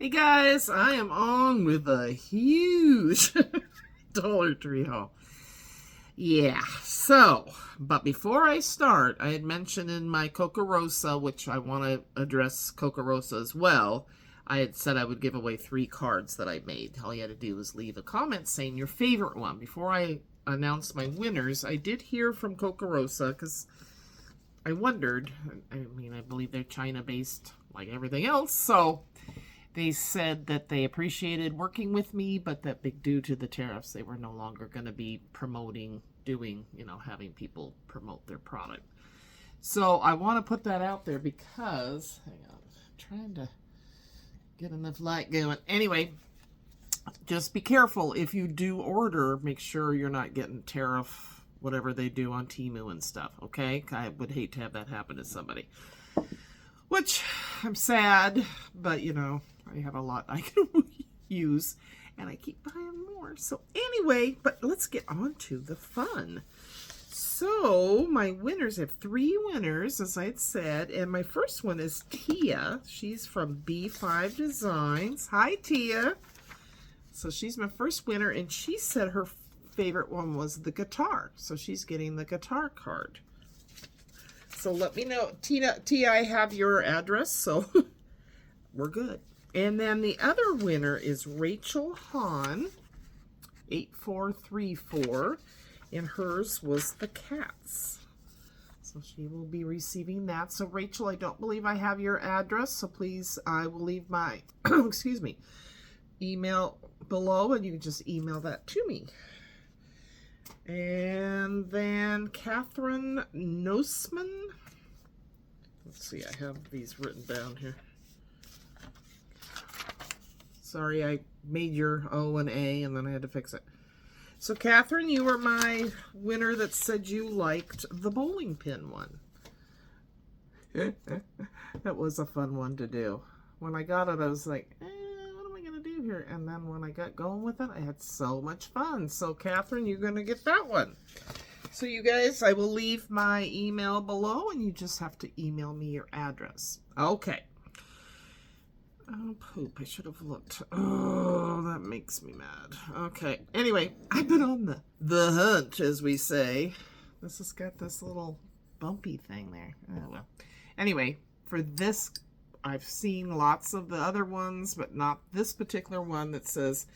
Hey guys, I am on with a huge Dollar Tree haul. Yeah, but before I start, I had mentioned in my Coco Rosa, which I want to address Coco Rosa as well, I had said I would give away 3 cards that I made. All you had to do was leave a comment saying your favorite one. Before I announced my winners, I did hear from Coco Rosa because I wondered. I believe they're China-based like everything else, so they said that they appreciated working with me, but that due to the tariffs, they were no longer going to be having people promote their product. So I want to put that out there because, hang on, I'm trying to get enough light going. Anyway, just be careful if you do order, make sure you're not getting tariff, whatever they do on Temu and stuff, okay? I would hate to have that happen to somebody. Which, I'm sad, but I have a lot I can use, and I keep buying more. So anyway, but let's get on to the fun. So my winners, have 3 winners, as I had said, and my first one is Tia. She's from B5 Designs. Hi, Tia. So she's my first winner, and she said her favorite one was the guitar. So she's getting the guitar card. So let me know. Tia, I have your address, so we're good. And then the other winner is Rachel Hahn, 8434, and hers was the cats. So she will be receiving that. So Rachel, I don't believe I have your address, so please, I will leave my, excuse me, email below, and you can just email that to me. And then Catherine Nosman. Let's see, I have these written down here. Sorry, I made your O and A and then I had to fix it. So Catherine, you were my winner that said you liked the bowling pin one. That was a fun one to do. When I got it, I was like, what am I going to do here? And then when I got going with it, I had so much fun. So Catherine, you're going to get that one. So you guys, I will leave my email below, and you just have to email me your address. Okay. Oh, poop. I should have looked. Oh, that makes me mad. Okay. Anyway, I've been on the hunt, as we say. This has got this little bumpy thing there. Oh, well. Anyway, for this, I've seen lots of the other ones, but not this particular one that says,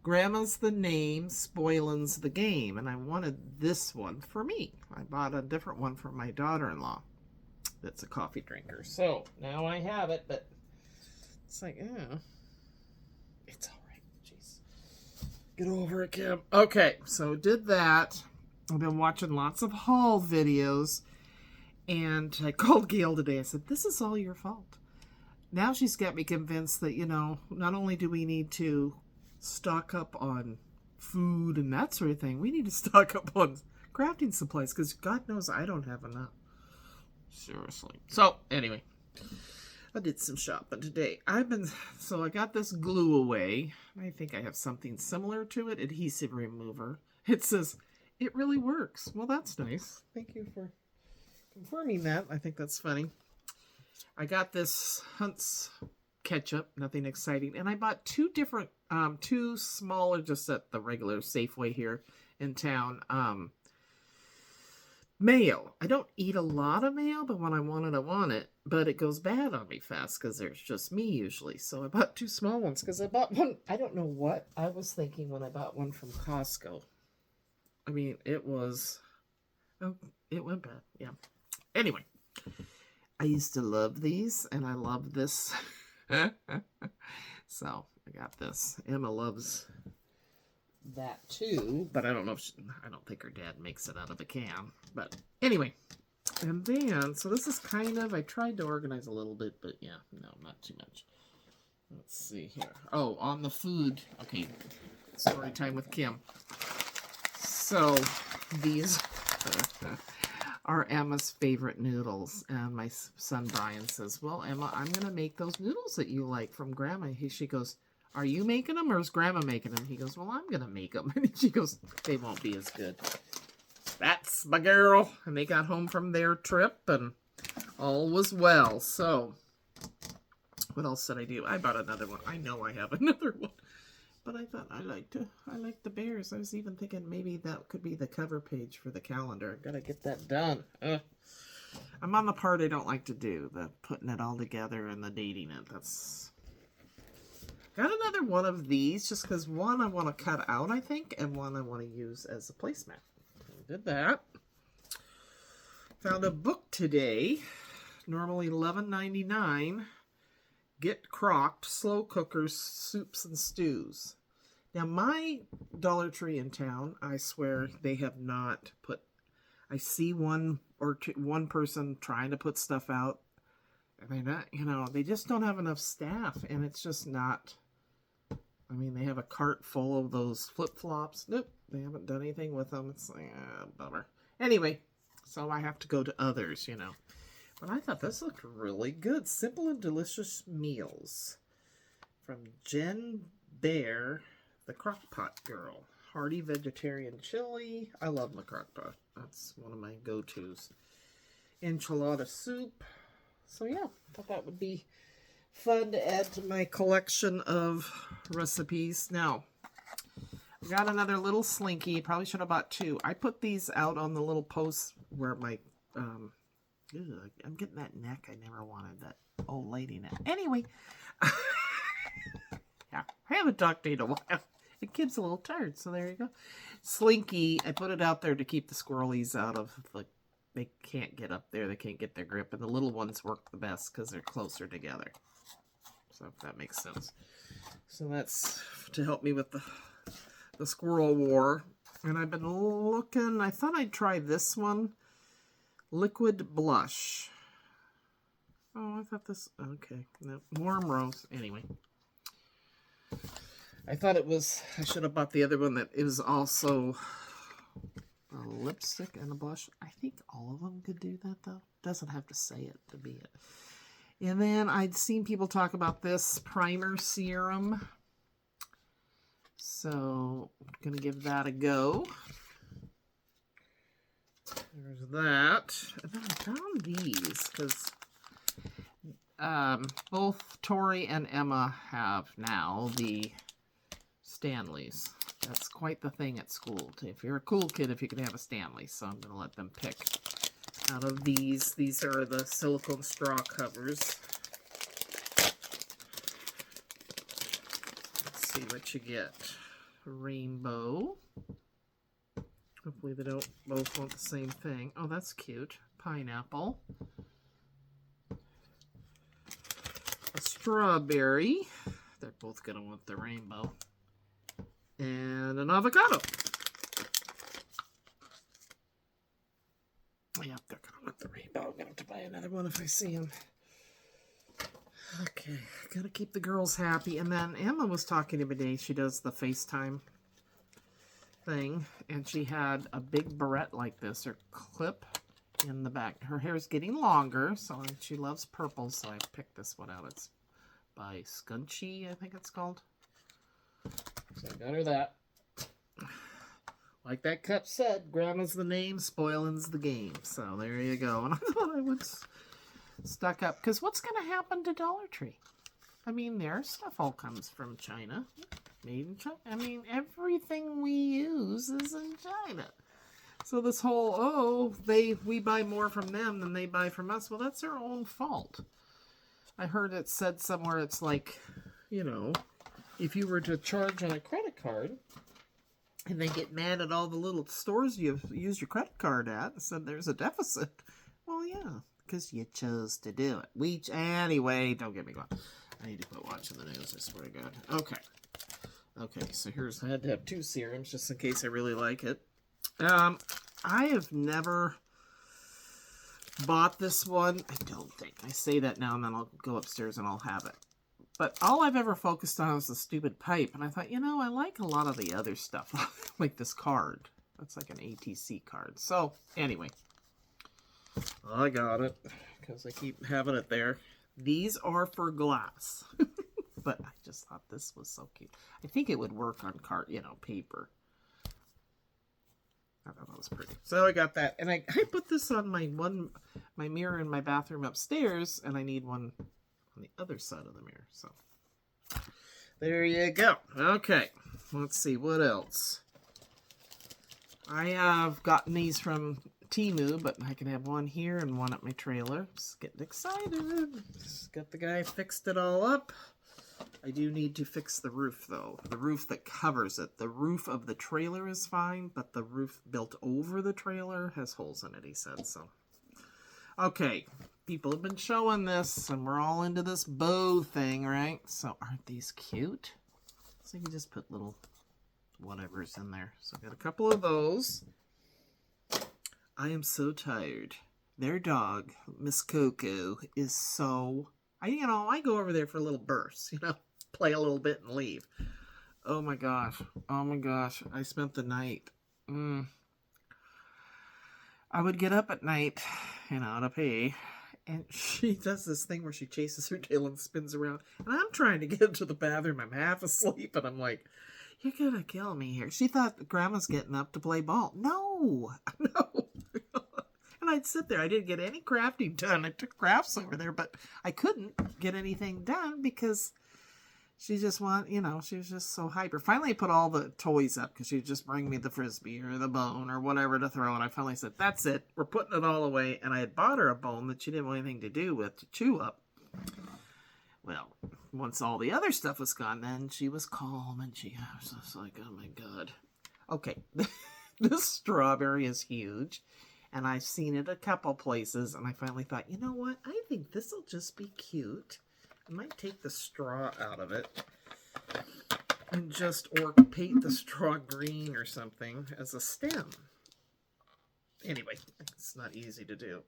Grandma's the name, spoilin's the game. And I wanted this one for me. I bought a different one for my daughter-in-law that's a coffee drinker. So now I have it, but it's like, it's all right. Jeez. Get over it, Kim. Okay, so did that. I've been watching lots of haul videos, and I called Gail today. I said, this is all your fault. Now she's got me convinced that, not only do we need to stock up on food and that sort of thing, we need to stock up on crafting supplies, because God knows I don't have enough. Seriously. So, anyway, I did some shopping today. I got this glue away. I think I have something similar to it, adhesive remover. It says, it really works. Well, that's nice. Thank you for confirming that. I think that's funny. I got this Hunt's ketchup, nothing exciting. And I bought 2 different, 2 smaller, just at the regular Safeway here in town, mayo. I don't eat a lot of mayo, but when I want it, I want it. But it goes bad on me fast because there's just me usually. So I bought 2 small ones because I bought one. I don't know what I was thinking when I bought one from Costco. I mean, it was, it went bad. Yeah. Anyway, I used to love these, and I love this. So I got this. Emma loves that too, but I don't know if I don't think her dad makes it out of a can. But anyway, and then so this is kind of, I tried to organize a little bit, but yeah, no, not too much. Let's see here. Oh, on the food. Okay, story time with Kim. So these are Emma's favorite noodles, and my son Brian says, well, Emma, I'm gonna make those noodles that you like from Grandma. She goes, are you making them or is Grandma making them? He goes, well, I'm gonna make them. And she goes, they won't be as good. That's my girl. And they got home from their trip and all was well. So What else did I do? I bought another one. I know I have another one. But I thought I like the bears. I was even thinking maybe that could be the cover page for the calendar. Gotta get that done. I'm on the part I don't like to do, the putting it all together and the dating it. That's got another one of these, just because one I want to cut out, I think, and one I want to use as a placemat. I did that. Found a book today, normally $11.99. Get Crocked Slow Cookers, Soups and Stews. Now, my Dollar Tree in town, I swear they have not put... I see one person trying to put stuff out, and they're not, you know, they just don't have enough staff, and it's just not... I mean, they have a cart full of those flip-flops. Nope, they haven't done anything with them. It's like, bummer. Anyway, so I have to go to others, you know. But I thought this looked really good. Simple and delicious meals from Jen Bear, the Crock-Pot Girl. Hearty vegetarian chili. I love my Crock-Pot. That's one of my go-tos. Enchilada soup. So yeah, I thought that would be fun to add to my collection of recipes. Now, I got another little slinky. Probably should have bought two. I put these out on the little post where my... I'm getting that neck. I never wanted that old lady neck. Anyway, yeah, I haven't talked to you in a while. The kid's a little tired, so there you go. Slinky, I put it out there to keep the squirrelies out of, like, they can't get up there. They can't get their grip. And the little ones work the best because they're closer together. So if that makes sense. So that's to help me with the squirrel war. And I've been looking. I thought I'd try this one. Liquid blush. Oh, I thought this... Okay. No, warm rose. Anyway. I thought it was... I should have bought the other one that it was also a lipstick and a blush. I think all of them could do that, though. Doesn't have to say it to be it. And then I'd seen people talk about this primer serum. So, I'm going to give that a go. There's that. And then I found these because both Tori and Emma have now the Stanleys. That's quite the thing at school. If you're a cool kid, if you can have a Stanley. So I'm going to let them pick out of these. These are the silicone straw covers. Let's see what you get. Rainbow. Hopefully they don't both want the same thing. Oh, that's cute. Pineapple. A strawberry. They're both going to want the rainbow. And an avocado. Yeah, they're going to want the rainbow. I'm going to have to buy another one if I see them. Okay, got to keep the girls happy. And then Emma was talking to me today. She does the FaceTime thing, and she had a big barrette like this, or clip in the back. Her hair's getting longer, so she loves purple, so I picked this one out. It's by Scunchy, I think it's called. So I got her that. Like that cup said, grandma's the name, spoiling's the game. So there you go. And I thought I would stuck up, because what's going to happen to Dollar Tree? I mean, their stuff all comes from China. Made in China. I mean, everything we use is in China. So this whole, oh, we buy more from them than they buy from us. Well, that's their own fault. I heard it said somewhere it's like, you know, if you were to charge on a credit card and they get mad at all the little stores you use your credit card at and said there's a deficit. Well, yeah, because you chose to do it. Anyway, don't get me going. I need to quit watching the news, I swear to God. Okay. Okay, so I had to have two serums just in case I really like it. I have never bought this one. I don't think. I say that now and then I'll go upstairs and I'll have it. But all I've ever focused on was the stupid pipe. And I thought, you know, I like a lot of the other stuff. Like this card. That's like an ATC card. So, anyway. I got it. Because I keep having it there. These are for glass. But I just thought this was so cute. I think it would work on paper. I thought that was pretty. So I got that. And I put this on my mirror in my bathroom upstairs. And I need one on the other side of the mirror. So there you go. Okay, let's see what else. I have gotten these from Temu, but I can have one here and one at my trailer. Just getting excited. Just got the guy fixed it all up. I do need to fix the roof, though. The roof that covers it. The roof of the trailer is fine, but the roof built over the trailer has holes in it, he said. So, okay. People have been showing this, and we're all into this bow thing, right? So, aren't these cute? So, you can just put little whatever's in there. So, I got a couple of those. I am so tired. Their dog, Miss Coco, is so... I go over there for a little burst, play a little bit and leave. Oh my gosh. Oh my gosh. I spent the night. I would get up at night, to pee. And she does this thing where she chases her tail and spins around. And I'm trying to get into the bathroom. I'm half asleep. And I'm like, you're going to kill me here. She thought Grandma's getting up to play ball. No. No. And I'd sit there. I didn't get any crafting done. I took crafts over there, but I couldn't get anything done because she just she was just so hyper. Finally, I put all the toys up because she'd just bring me the Frisbee or the bone or whatever to throw. And I finally said, that's it. We're putting it all away. And I had bought her a bone that she didn't want anything to do with to chew up. Well, once all the other stuff was gone, then she was calm and I was just like, oh my God. Okay, this strawberry is huge. And I've seen it a couple places, and I finally thought, you know what? I think this will just be cute. I might take the straw out of it and or paint the straw green or something as a stem. Anyway, it's not easy to do.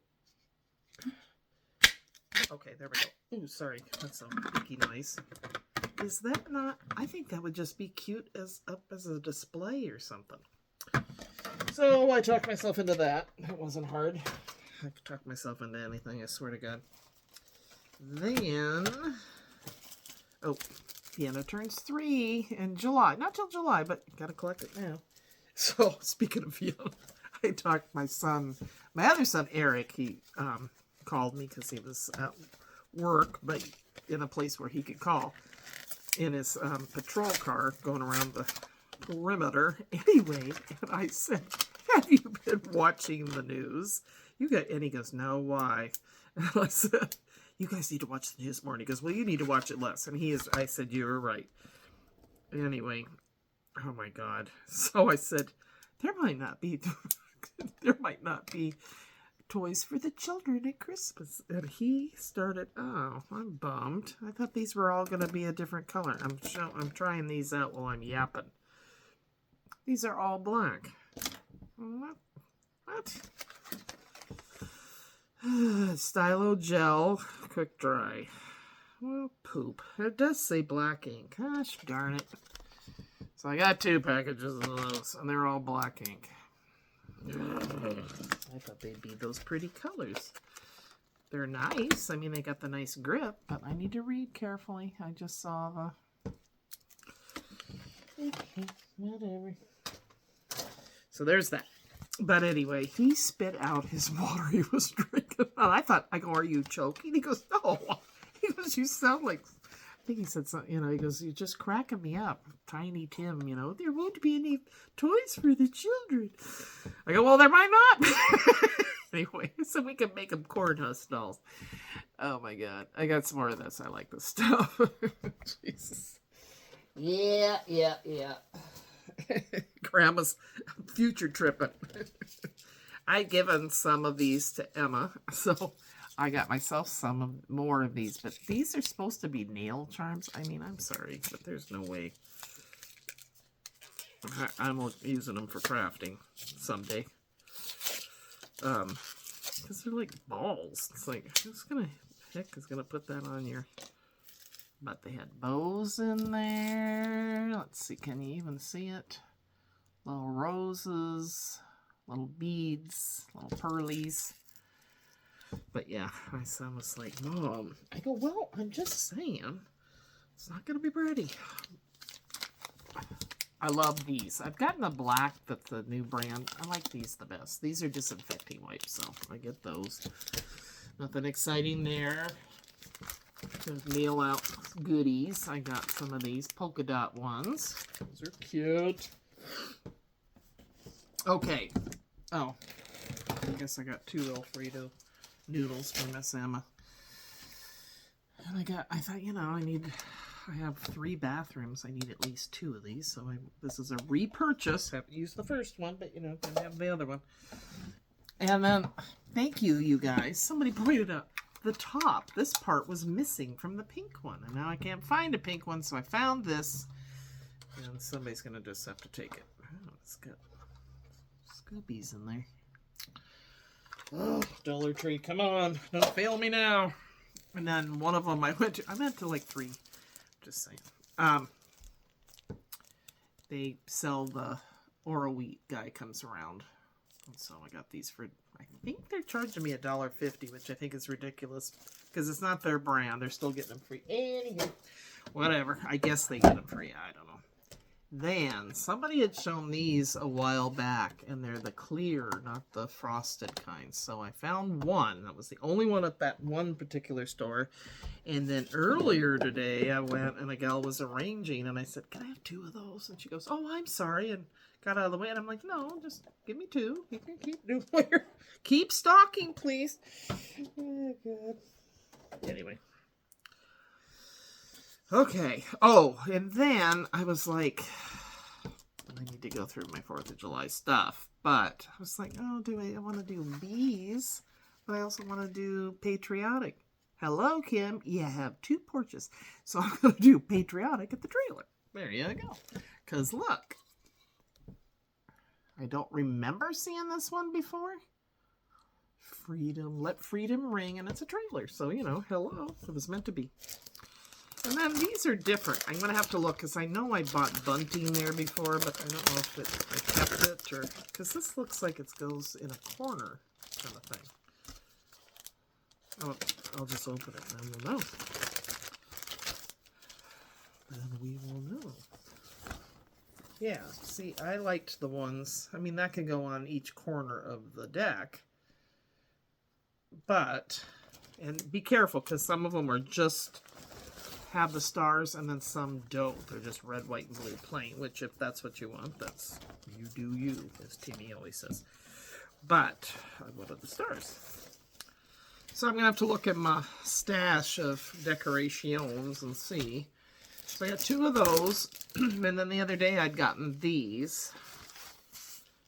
Okay, there we go. Ooh, sorry, that's a icky noise. Is that not? I think that would just be cute up as a display or something. So I talked myself into that. That wasn't hard. I could talk myself into anything, I swear to God. Then, piano turns 3 in July. Not till July, but gotta collect it now. So, speaking of piano, I talked my other son, Eric, he called me because he was at work, but in a place where he could call, in his patrol car going around the perimeter. Anyway, and I said, have you been watching the news? And he goes, no, why? And I said, you guys need to watch the news more. And he goes, well, you need to watch it less. And I said, you were right. Anyway, oh my God. So I said, there might not be toys for the children at Christmas. And he started, oh, I'm bummed. I thought these were all going to be a different color. I'm trying these out while I'm yapping. These are all black. What? Stylo gel, quick dry. Well, poop. It does say black ink. Gosh darn it. So I got 2 packages of those, and they're all black ink. I thought they'd be those pretty colors. They're nice. I mean, they got the nice grip, but I need to read carefully. I just saw the... Okay, whatever. So there's that. But anyway, he spit out his water he was drinking. And I go, are you choking? He goes, no. He goes, you sound like... I think he said something, he goes, you're just cracking me up. Tiny Tim, there won't be any toys for the children. I go, well, there might not. Anyway, so we can make them cornhusk dolls. Oh my God. I got some more of this. I like this stuff. Jesus. Yeah. Grandma's future tripping. I'd given some of these to Emma, so I got myself more of these, but these are supposed to be nail charms. I mean, I'm sorry, but there's no way. I'm using them for crafting someday. Because they're like balls. It's like, who's gonna put that on your... But they had bows in there. Let's see, can you even see it? Little roses, little beads, little pearlies. But yeah, my son was like, Mom. I go, well, I'm just saying. It's not going to be pretty. I love these. I've gotten the black, that's the new brand. I like these the best. These are disinfecting wipes, so I get those. Nothing exciting there. To mail out goodies. I got some of these polka dot ones. Those are cute. Okay. Oh, I guess I got 2 Alfredo noodles for Miss Emma. And I thought, you know, I have 3 bathrooms. I need at least 2 of these. So this is a repurchase. Haven't used the first one, but, you know, didn't have the other one. And then, thank you, you guys. Somebody pointed out the top. This part was missing from the pink one. And now I can't find a pink one, so I found this. And somebody's going to just have to take it. Oh, it's got Scoobies in there. Oh, Dollar Tree, come on. Don't fail me now. And then one of them I went to like 3. Just saying. They sell the Oro wheat guy comes around. And so I got these for, I think they're charging me $1.50, which I think is ridiculous because it's not their brand. They're still getting them free. Anywho, whatever. I guess they get them free. I don't know. Then somebody had shown these a while back, and they're the clear, not the frosted kind. So I found one. That was the only one at that one particular store. And then earlier today, I went and a gal was arranging, and I said, "Can I have 2 of those?" And she goes, "Oh, I'm sorry," and got out of the way. And I'm like, "No, just give me 2. You can keep doing keep stocking, please." Oh, God. Anyway. Okay. Oh, and then I was like, I need to go through my 4th of July stuff. But I was like, oh, I want to do these, but I also want to do Patriotic. Hello, Kim. You have 2 porches. So I'm going to do Patriotic at the trailer. There you go. Because look, I don't remember seeing this one before. Freedom, let freedom ring, and it's a trailer. So, you know, hello. It was meant to be. And then these are different. I'm going to have to look because I know I bought bunting there before, but I don't know if I kept it or... Because this looks like it goes in a corner kind of thing. Oh, I'll just open it and then we'll know. Then we will know. Yeah, see, I liked the ones... I mean, that can go on each corner of the deck. But... And be careful because some of them are just... have the stars and then some don't. They're just red, white, and blue plain, which if that's what you want, that's you do you, as Timmy always says. But I wanted the stars. So I'm going to have to look at my stash of decorations and see. So I got 2 of those, and then the other day I'd gotten these.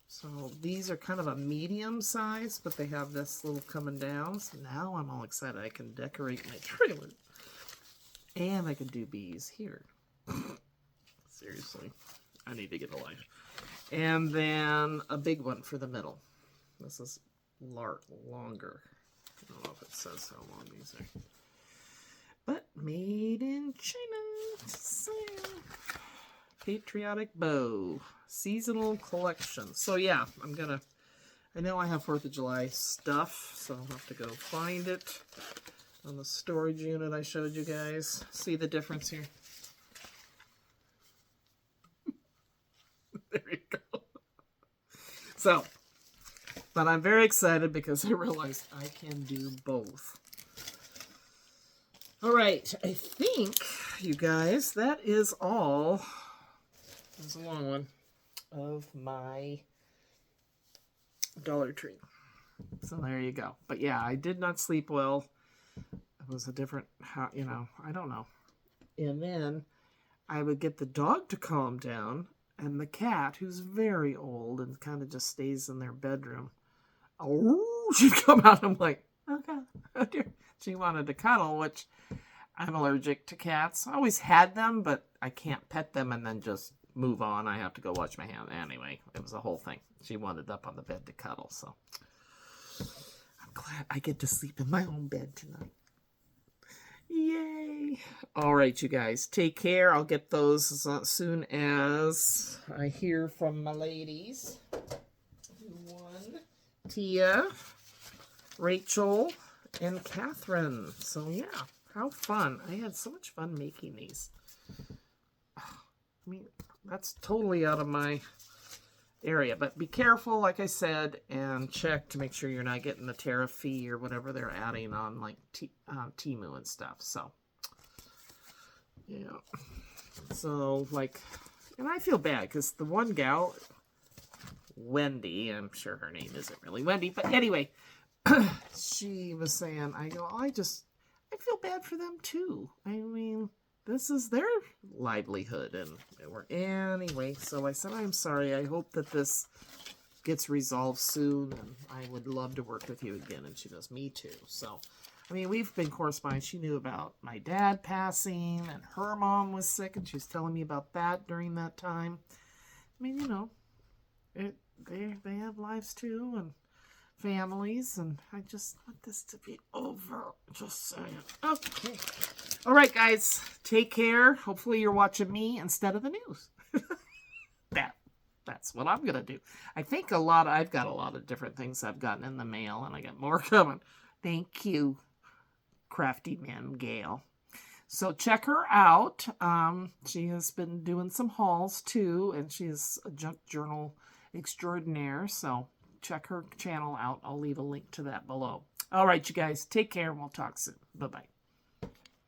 So these are kind of a medium size, but they have this little coming down. So now I'm all excited. I can decorate my trailer. And I can do bees here. Seriously. I need to get a life. And then a big one for the middle. This is longer. I don't know if it says how long these are. But made in China. So, Patriotic bow. Seasonal collection. So yeah, I know I have 4th of July stuff, so I'll have to go find it. On the storage unit I showed you guys. See the difference here? There you go. So, but I'm very excited because I realized I can do both. All right, I think, you guys, that is all. It's a long one of my Dollar Tree. So there you go. But yeah, I did not sleep well. It was a different, you know, I don't know. And then I would get the dog to calm down, and the cat, who's very old and kind of just stays in their bedroom, oh, she'd come out. I'm like, okay. Oh dear. She wanted to cuddle, which I'm allergic to cats. I always had them, but I can't pet them and then just move on. I have to go wash my hands. Anyway, it was a whole thing. She wanted up on the bed to cuddle, so I'm glad I get to sleep in my own bed tonight. Yay! All right, you guys, take care. I'll get those as soon as I hear from my ladies. One, Tia, Rachel, and Catherine. So yeah, how fun. I had so much fun making these. I mean, that's totally out of my area, but be careful, like I said, and check to make sure you're not getting the tariff fee or whatever they're adding on, like Temu and stuff. So Yeah. So, like, and I feel bad because the one gal, Wendy, I'm sure her name isn't really Wendy, but anyway, she was saying, I feel bad for them too. I mean, this is their livelihood. And anyway, so I said, I'm sorry. I hope that this gets resolved soon, and I would love to work with you again. And she goes, me too. So, I mean, we've been corresponding. She knew about my dad passing, and her mom was sick, and she was telling me about that during that time. I mean, you know, they have lives too, and families, and I just want this to be over. Just saying. Okay. All right, guys. Take care. Hopefully you're watching me instead of the news. That's what I'm gonna do. I think I've got a lot of different things I've gotten in the mail, and I got more coming. Thank you, Crafty Man Gail. So check her out. She has been doing some hauls too, and she's a junk journal extraordinaire. So check her channel out. I'll leave a link to that below. All right, you guys, take care, and we'll talk soon. Bye-bye.